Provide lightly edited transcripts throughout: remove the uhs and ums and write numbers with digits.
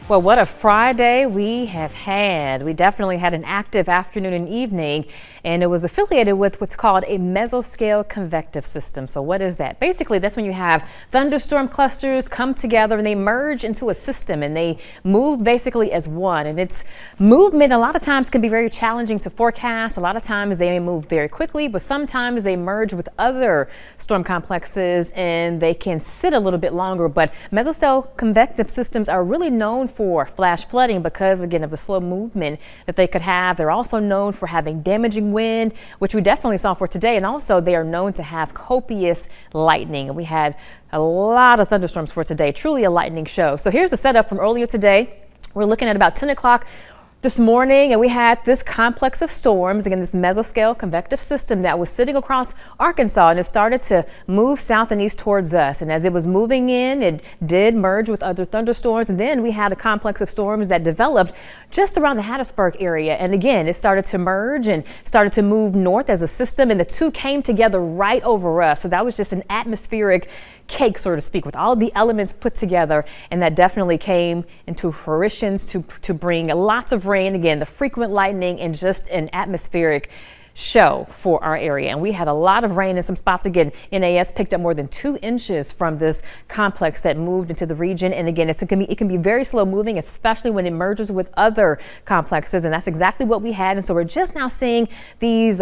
Well, what a Friday we have had. We definitely had an active afternoon and evening, and it was affiliated with what's called a mesoscale convective system. So what is that? Basically, that's when you have thunderstorm clusters come together and they merge into a system and they move basically as one. And its movement a lot of times can be very challenging to forecast. A lot of times they may move very quickly, but sometimes they merge with other storm complexes and they can sit a little bit longer. But mesoscale convective systems are really known for flash flooding because, again, of the slow movement that they could have. They're also known for having damaging wind, which we definitely saw for today. And also they are known to have copious lightning. And we had a lot of thunderstorms for today, truly a lightning show. So here's the setup from earlier today. We're looking at about 10 o'clock this morning, and we had this complex of storms, again, this mesoscale convective system that was sitting across Arkansas, and it started to move south and east towards us. And as it was moving in, it did merge with other thunderstorms. And then we had a complex of storms that developed just around the Hattiesburg area. And again, it started to merge and started to move north as a system, and the two came together right over us. So that was just an atmospheric cake, so to speak, with all the elements put together, and that definitely came into fruition to bring lots of rain, again, the frequent lightning, and just an atmospheric show for our area. And we had a lot of rain in some spots. Again, NAS picked up more than 2 inches from this complex that moved into the region. And again, it can be very slow moving, especially when it merges with other complexes. And that's exactly what we had. And so we're just now seeing these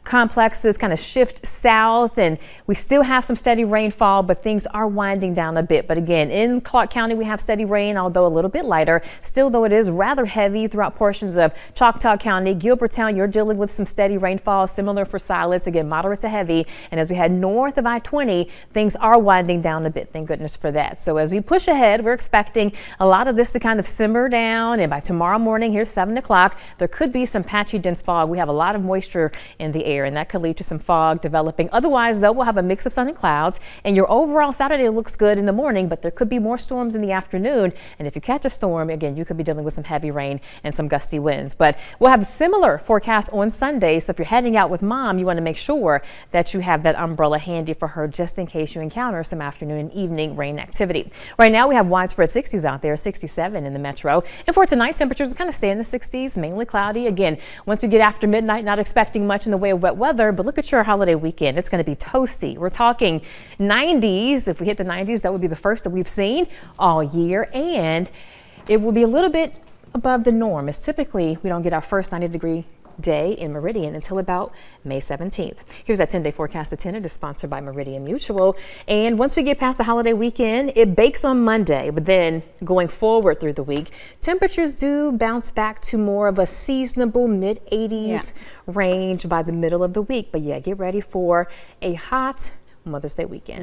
complexes kind of shift south, and we still have some steady rainfall, but things are winding down a bit. But again, in Clark County, we have steady rain, although a little bit lighter. Still, though, it is rather heavy throughout portions of Choctaw County. Gilbertown, you're dealing with some steady rainfall, similar for Siletz, again, moderate to heavy. And as we head north of I-20, things are winding down a bit. Thank goodness for that. So as we push ahead, we're expecting a lot of this to kind of simmer down. And by tomorrow morning, here's 7 o'clock, there could be some patchy dense fog. We have a lot of moisture in the air, and that could lead to some fog developing. Otherwise, though, we'll have a mix of sun and clouds. And your overall Saturday looks good in the morning, but there could be more storms in the afternoon. And if you catch a storm, again, you could be dealing with some heavy rain and some gusty winds. But we'll have a similar forecast on Sunday. So if you're heading out with mom, you want to make sure that you have that umbrella handy for her just in case you encounter some afternoon and evening rain activity. Right now we have widespread 60s out there, 67 in the metro. And for tonight, temperatures kind of stay in the 60s, mainly cloudy. Again, once you get after midnight, not expecting much in the way of wet weather, but look at your holiday weekend. It's going to be toasty. We're talking 90s. If we hit the 90s, that would be the first that we've seen all year. And it will be a little bit above the norm. It's typically, we don't get our first 90-degree day in Meridian until about May 17th. Here's that 10-day forecast at 10. It is sponsored by Meridian Mutual. And once we get past the holiday weekend, it bakes on Monday, but then going forward through the week, temperatures do bounce back to more of a seasonable mid-80s range by the middle of the week. But yeah, get ready for a hot Mother's Day weekend.